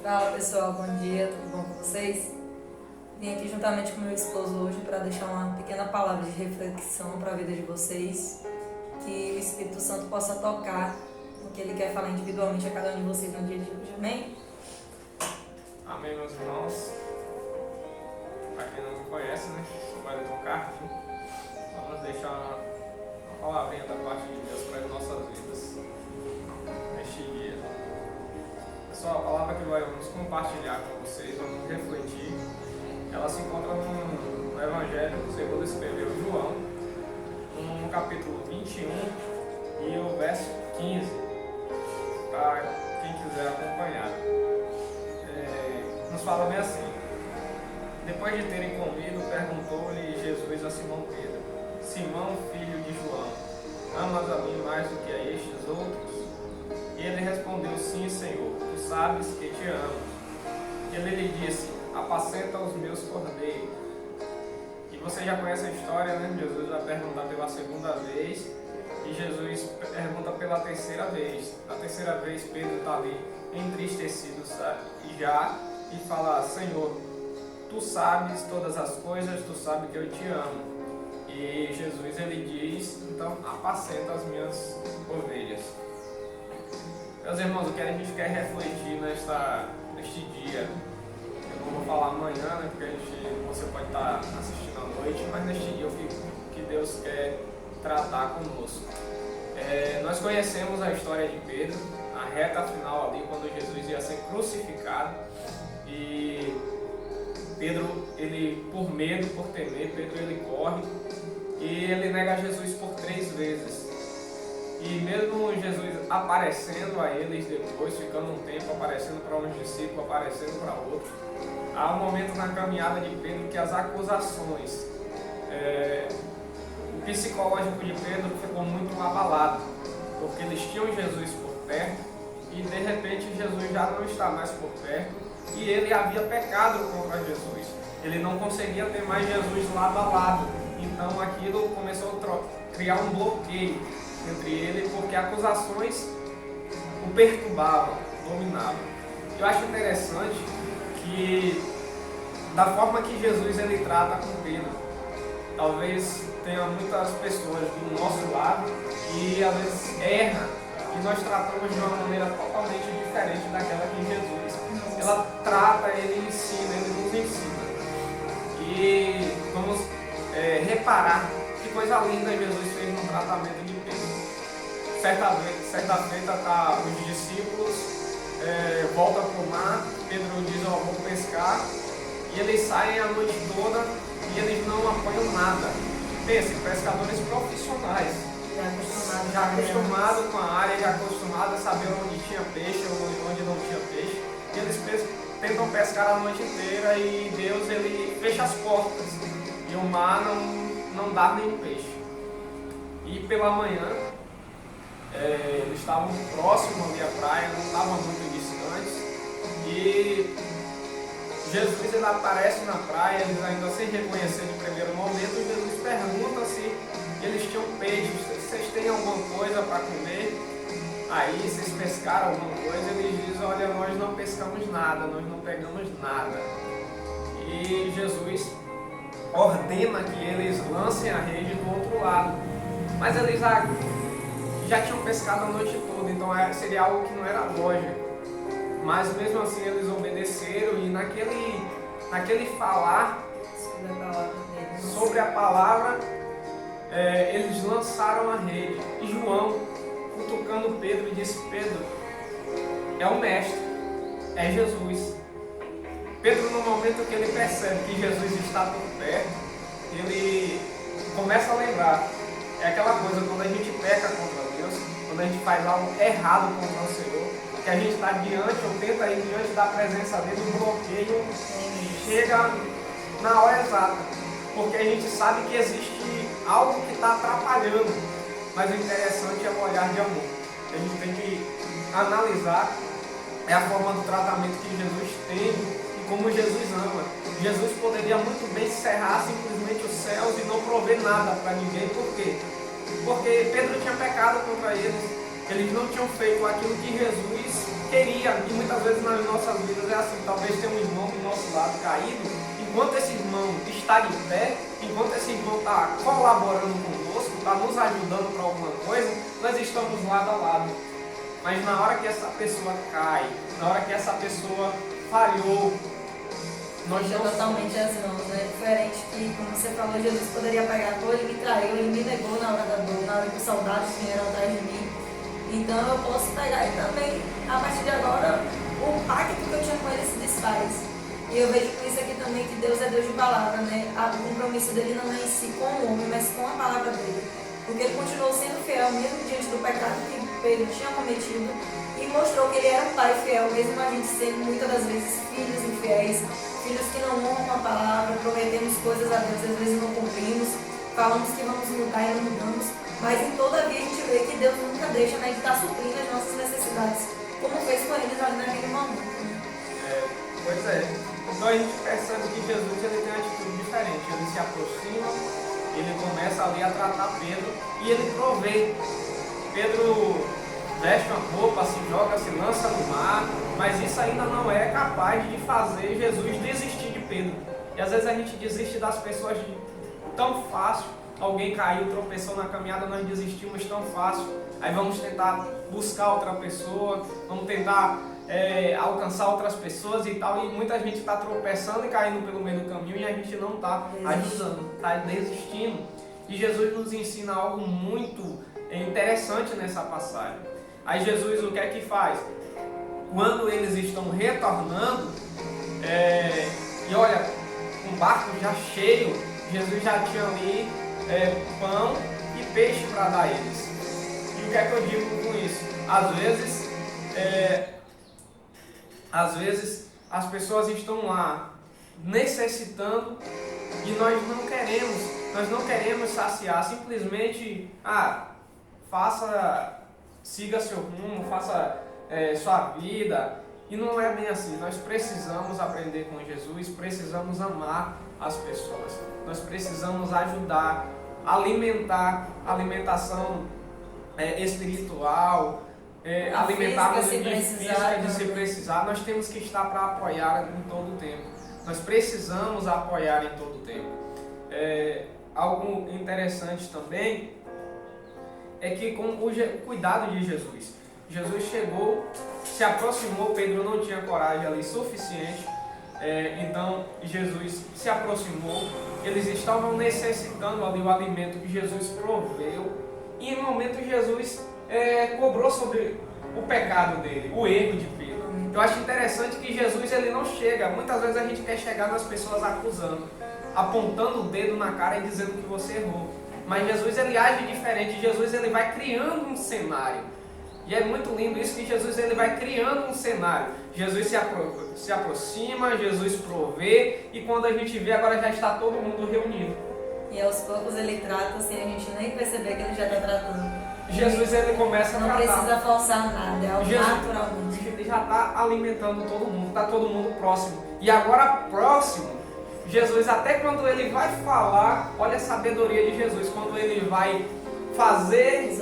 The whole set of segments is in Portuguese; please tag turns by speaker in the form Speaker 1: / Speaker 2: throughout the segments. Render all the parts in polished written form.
Speaker 1: Fala pessoal, bom dia, tudo bom com vocês? Vim aqui juntamente com meu esposo hoje para deixar uma pequena palavra de reflexão para a vida de vocês, que o Espírito Santo possa tocar no que Ele quer falar individualmente a cada um de vocês no dia de hoje, amém?
Speaker 2: Amém, meus irmãos. Para quem não me conhece, sou mais um Carlinhos. Vamos deixar uma palavrinha da parte de Deus para as nossas vidas neste dia. Pessoal, a palavra que vamos compartilhar com vocês, vamos refletir, ela se encontra no Evangelho segundo escreveu João, no capítulo 21 e o verso 15, para quem quiser acompanhar. Nos fala bem assim: depois de terem comido, perguntou-lhe Jesus a Simão Pedro: Simão, filho de João, amas a mim mais do que a estes outros? E ele respondeu: Sim, Senhor, tu sabes que te amo. Ele lhe disse: apacenta os meus cordeiros. E você já conhece a história, né? Jesus vai perguntar pela segunda vez e Jesus pergunta pela terceira vez. Na terceira vez Pedro está ali entristecido e fala: Senhor, tu sabes todas as coisas, tu sabes que eu te amo. E Jesus ele diz: então apacenta as minhas ovelhas. Meus irmãos, o que a gente quer refletir neste dia, eu não vou falar amanhã, né, porque você pode estar assistindo à noite, mas neste dia o que Deus quer tratar conosco. Nós conhecemos a história de Pedro, a reta final ali, quando Jesus ia ser crucificado, e Pedro, ele por medo, por temer, Pedro ele corre e ele nega Jesus por 3 vezes. E mesmo Jesus aparecendo a eles depois, ficando um tempo, aparecendo para uns discípulos, aparecendo para outros, há um momento na caminhada de Pedro que as acusações, o psicológico de Pedro ficou muito abalado, porque eles tinham Jesus por perto e de repente Jesus já não está mais por perto e ele havia pecado contra Jesus. Ele não conseguia ter mais Jesus lado a lado, então aquilo começou a criar um bloqueio entre ele, porque acusações o perturbavam, dominavam. Eu acho interessante que, da forma que Jesus ele trata com Pedro, talvez tenha muitas pessoas do nosso lado e às vezes erra e nós tratamos de uma maneira totalmente diferente daquela que Jesus. Ela trata, ele ensina, ele nos ensina. E vamos reparar que coisa linda Jesus fez no tratamento de Pedro. Certa feita tá os discípulos voltam para o mar, Pedro diz: vou pescar, e eles saem a noite toda e eles não apanham nada. Pensem, pescadores profissionais, já acostumados com a área, já acostumados a saber onde tinha peixe ou onde não tinha peixe, e eles tentam pescar a noite inteira e Deus ele fecha as portas e o mar não dá nenhum peixe. E pela manhã eles estavam próximos ali à praia, não estavam muito distantes, e Jesus ele aparece na praia, eles ainda sem reconhecer de primeiro momento. Jesus pergunta se eles tinham peixe: vocês têm alguma coisa para comer? Aí vocês pescaram alguma coisa? Eles dizem: olha, nós não pescamos nada, nós não pegamos nada. E Jesus ordena que eles lancem a rede do outro lado, mas eles já tinham pescado a noite toda, então seria algo que não era lógico. Mas mesmo assim eles obedeceram e naquele falar sobre a palavra, eles lançaram a rede. E João, cutucando Pedro, disse: Pedro, é o mestre, é Jesus. Pedro, no momento que ele percebe que Jesus está por perto, ele começa a lembrar. É aquela coisa, quando a gente peca contra Deus, quando a gente faz algo errado contra o Senhor, que a gente está diante ou tenta ir diante da presença dele, o bloqueio chega na hora exata, porque a gente sabe que existe algo que está atrapalhando, mas o interessante é o olhar de amor. A gente tem que analisar a forma do tratamento que Jesus tem e como Jesus ama. Jesus poderia muito bem cerrar simplesmente os céus e não prover nada para ninguém. Por quê? Porque Pedro tinha pecado contra eles. Eles não tinham feito aquilo que Jesus queria, e muitas vezes nas nossas vidas é assim, talvez tenha um irmão do nosso lado caído, enquanto esse irmão está de pé, enquanto esse irmão está colaborando conosco, está nos ajudando para alguma coisa, nós estamos lado a lado. Mas na hora que essa pessoa cai, na hora que essa pessoa falhou, nós
Speaker 1: Deixa totalmente as mãos, né? Diferente que, como você falou, Jesus poderia pegar, pô, ele me traiu, ele me negou na hora da dor, na hora que os soldados vieram atrás de mim. Então eu posso pegar e também, a partir de agora, o pacto que eu tinha com ele se desfaz. E eu vejo com isso aqui também que Deus é Deus de palavra, né? O compromisso dele não é em si com o homem, mas com a palavra dele. Porque ele continuou sendo fiel, mesmo diante do pecado que Pedro tinha cometido, e mostrou que ele era um pai fiel, mesmo a gente sendo muitas das vezes filhos infiéis, filhos que não honram a palavra, prometemos coisas a Deus, às vezes não cumprimos, falamos que vamos mudar e não mudamos, mas em todavia a gente vê que Deus nunca deixa, né, de estar suprindo as nossas necessidades, como fez com eles ali naquele momento. Né?
Speaker 2: Pois é. Então a gente percebe que Jesus ele tem uma atitude diferente, ele se aproxima, ele começa ali a tratar Pedro e ele provê. Pedro veste uma roupa, se joga, se lança no mar, mas isso ainda não é capaz de fazer Jesus desistir de Pedro. E às vezes a gente desiste das pessoas tão fácil. Alguém caiu, tropeçou na caminhada, nós desistimos tão fácil. Aí vamos tentar buscar outra pessoa, vamos tentar alcançar outras pessoas e tal. E muita gente está tropeçando e caindo pelo meio do caminho e a gente não está ajudando, está desistindo. E Jesus nos ensina algo muito interessante nessa passagem. Aí Jesus o que é que faz? Quando eles estão retornando, e olha, um barco já cheio, Jesus já tinha ali pão e peixe para dar a eles. E o que é que eu digo com isso? Às vezes as pessoas estão lá necessitando e nós não queremos saciar, simplesmente siga seu rumo, faça sua vida. E não é bem assim. Nós precisamos aprender com Jesus, precisamos amar as pessoas, nós precisamos ajudar, alimentar, alimentação espiritual, alimentar de física, de se precisar. Nós temos que estar para apoiar em todo o tempo. Nós precisamos apoiar em todo o tempo. Algo interessante também é que com o cuidado de Jesus, Jesus chegou, se aproximou, Pedro não tinha coragem ali suficiente, então Jesus se aproximou, eles estavam necessitando ali o alimento que Jesus proveu, e em um momento Jesus cobrou sobre o pecado dele, o erro de Pedro. Eu acho interessante que Jesus ele não chega, muitas vezes a gente quer chegar nas pessoas acusando, apontando o dedo na cara e dizendo que você errou. Mas Jesus ele age diferente, Jesus ele vai criando um cenário. E é muito lindo isso que Jesus ele vai criando um cenário. Jesus se aproxima, Jesus provê, e quando a gente vê agora já está todo mundo reunido.
Speaker 1: E aos poucos ele trata sem a gente nem perceber que ele já está tratando.
Speaker 2: Jesus ele começa a tratar.
Speaker 1: Não precisa forçar nada, é algo naturalmente.
Speaker 2: Ele já está alimentando todo mundo, está todo mundo próximo. E agora próximo, Jesus até quando ele vai falar, olha a sabedoria de Jesus, quando ele vai fazer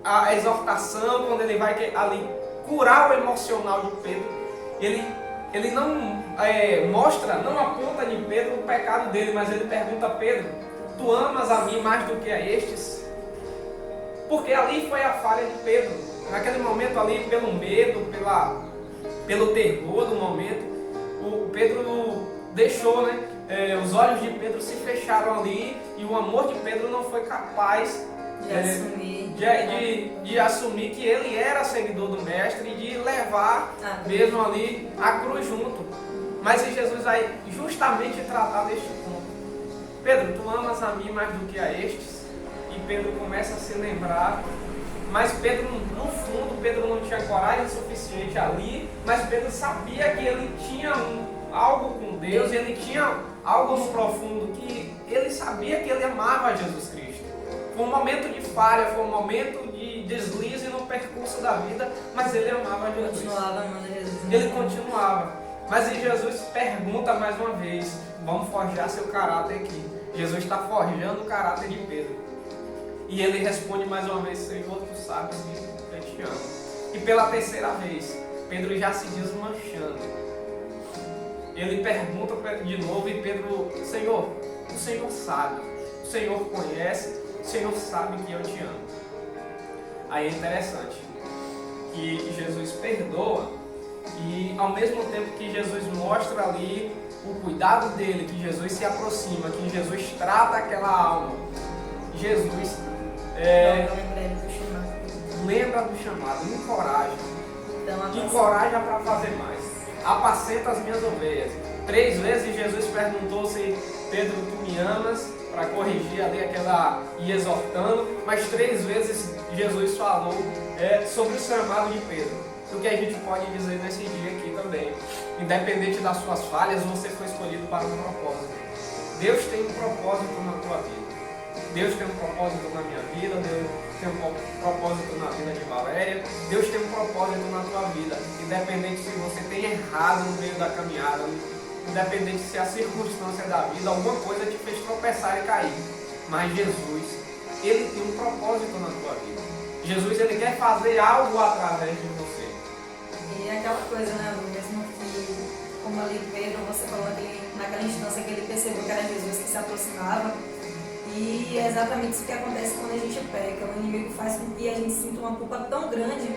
Speaker 2: a exortação, quando ele vai ali curar o emocional de Pedro, ele não não aponta em Pedro o pecado dele, mas ele pergunta a Pedro: tu amas a mim mais do que a estes? Porque ali foi a falha de Pedro, naquele momento ali, pelo medo, pelo terror do momento, o Pedro deixou, os olhos de Pedro se fecharam ali, e o amor de Pedro não foi capaz de assumir que ele era seguidor do mestre e de levar mesmo ali a cruz junto. Mas Jesus vai justamente tratar deste ponto. Pedro, tu amas a mim mais do que a estes? E Pedro começa a se lembrar. Mas Pedro, no fundo, Pedro não tinha coragem suficiente ali, mas Pedro sabia que ele tinha algo com Deus, ele tinha algo no profundo, que ele sabia que ele amava Jesus Cristo. Foi um momento de falha, foi um momento de deslize no percurso da vida, mas ele amava Jesus.
Speaker 1: Continuava amando Jesus.
Speaker 2: Ele continuava. Mas Jesus pergunta mais uma vez: vamos forjar seu caráter aqui. Jesus está forjando o caráter de Pedro. E ele responde mais uma vez: Senhor, tu sabes que eu te amo. E pela terceira vez, Pedro já se desmanchando, ele pergunta de novo e Pedro: Senhor, o Senhor sabe, o Senhor conhece, o Senhor sabe que eu te amo. Aí é interessante que Jesus perdoa e ao mesmo tempo que Jesus mostra ali o cuidado dele, que Jesus se aproxima, que Jesus trata aquela alma, Jesus lembra do chamado, encoraja para fazer mais. Apacenta as minhas ovelhas. 3 vezes Jesus perguntou se Pedro, tu me amas, para corrigir ali aquela e exortando, mas 3 vezes Jesus falou sobre o chamado de Pedro. O que a gente pode dizer nesse dia aqui também, independente das suas falhas, você foi escolhido para um propósito. Deus tem um propósito na tua vida. Deus tem um propósito na minha vida, Deus tem um propósito na vida de Valéria, Deus tem um propósito na tua vida, independente se você tem errado no meio da caminhada, independente se a circunstância da vida, alguma coisa te fez tropeçar e cair. Mas Jesus, Ele tem um propósito na tua vida. Jesus, Ele quer fazer algo através de você.
Speaker 1: E é aquela coisa, né, mesmo que, como ali Pedro, você falou naquela instância que ele percebeu que era Jesus que se aproximava. E é exatamente isso que acontece quando a gente peca. O inimigo faz com que a gente sinta uma culpa tão grande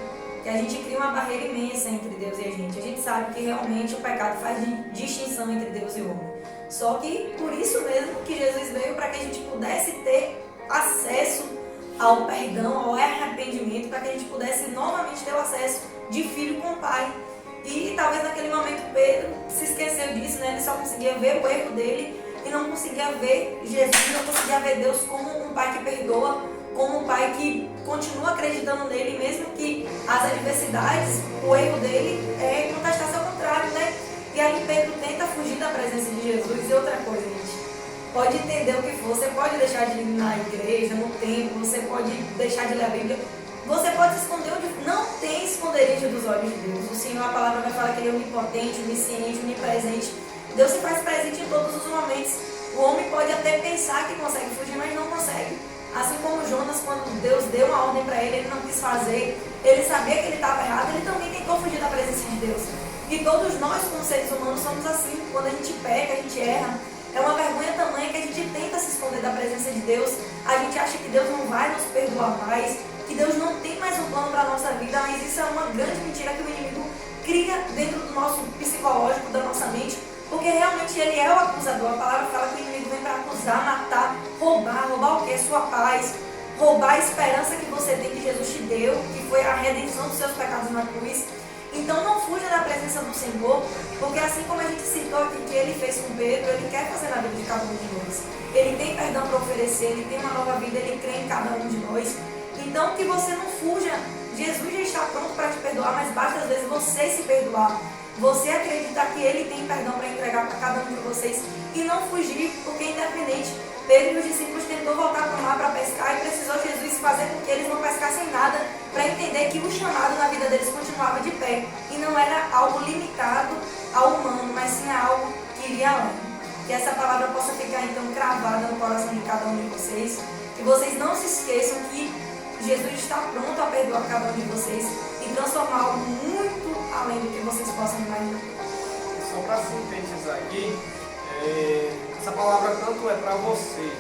Speaker 1: que a gente cria uma barreira imensa entre Deus e a gente. A gente sabe que realmente o pecado faz distinção entre Deus e o homem. Só que por isso mesmo que Jesus veio, para que a gente pudesse ter acesso ao perdão, ao arrependimento, para que a gente pudesse novamente ter o acesso de filho com o Pai. E talvez naquele momento Pedro se esqueceu disso, né? Ele só conseguia ver o erro dele e não conseguia ver Jesus, não conseguia ver Deus como um Pai que perdoa, como um Pai que continua acreditando nele, mesmo que as adversidades, o erro dele é contestar seu contrário, né? E aí Pedro tenta fugir da presença de Jesus. E outra coisa, gente, pode entender o que for, você pode deixar de ir na igreja, no templo, você pode deixar de ler a Bíblia, você pode se esconder onde não tem esconderijo dos olhos de Deus. O Senhor, a palavra vai falar que Ele é onipotente, onisciente, onipresente. Deus se faz presente em todos os momentos. O homem pode até pensar que consegue fugir, mas não consegue. Assim como Jonas, quando Deus deu uma ordem para ele não quis fazer, ele sabia que ele estava errado, ele também tentou fugir da presença de Deus. E todos nós, como seres humanos, somos assim. Quando a gente peca, a gente erra, é uma vergonha tamanha que a gente tenta se esconder da presença de Deus. A gente acha que Deus não vai nos perdoar mais, que Deus não tem mais um plano para a nossa vida, mas isso é uma grande mentira que o inimigo cria dentro do nosso psicológico, da nossa mente, porque realmente ele é o acusador. A palavra fala que o inimigo vem para acusar, matar, roubar o que? Sua paz, roubar a esperança que você tem que Jesus te deu, que foi a redenção dos seus pecados na cruz. Então não fuja da presença do Senhor, porque assim como a gente citou aqui que Ele fez com Pedro, Ele quer fazer na vida de cada um de nós. Ele tem perdão para oferecer, Ele tem uma nova vida, Ele crê em cada um de nós. Então que você não fuja. Jesus já está pronto para te perdoar, mas basta às vezes você se perdoar. Você acreditar que Ele tem perdão para entregar para cada um de vocês e não fugir, porque independente, Pedro e os discípulos tentou voltar para o mar para pescar e precisou Jesus fazer com que eles não pescassem nada para entender que o chamado na vida deles continuava de pé e não era algo limitado ao humano, mas sim algo que iria além. Que essa palavra possa ficar então cravada no coração de cada um de vocês, que vocês não se esqueçam que Jesus está pronto a perdoar cada um de vocês e transformar algo muito além do que vocês possam imaginar.
Speaker 2: Só para sintetizar aqui, essa palavra tanto é para você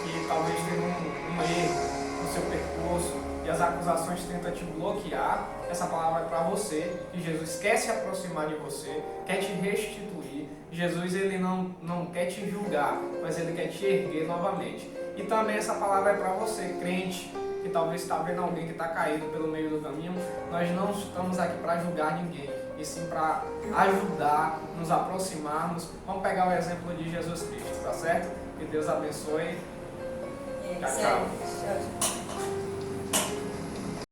Speaker 2: que talvez teve um erro no seu percurso e as acusações tentam te bloquear. Essa palavra é para você, que Jesus quer se aproximar de você, quer te restituir. Jesus, Ele não quer te julgar, mas Ele quer te erguer novamente. E também essa palavra é para você, crente, que talvez está vendo alguém que está caído pelo meio do caminho. Nós não estamos aqui para julgar ninguém, e sim para ajudar, nos aproximarmos. Vamos pegar o exemplo de Jesus Cristo, tá certo? Que Deus abençoe.
Speaker 1: Tchau, tchau.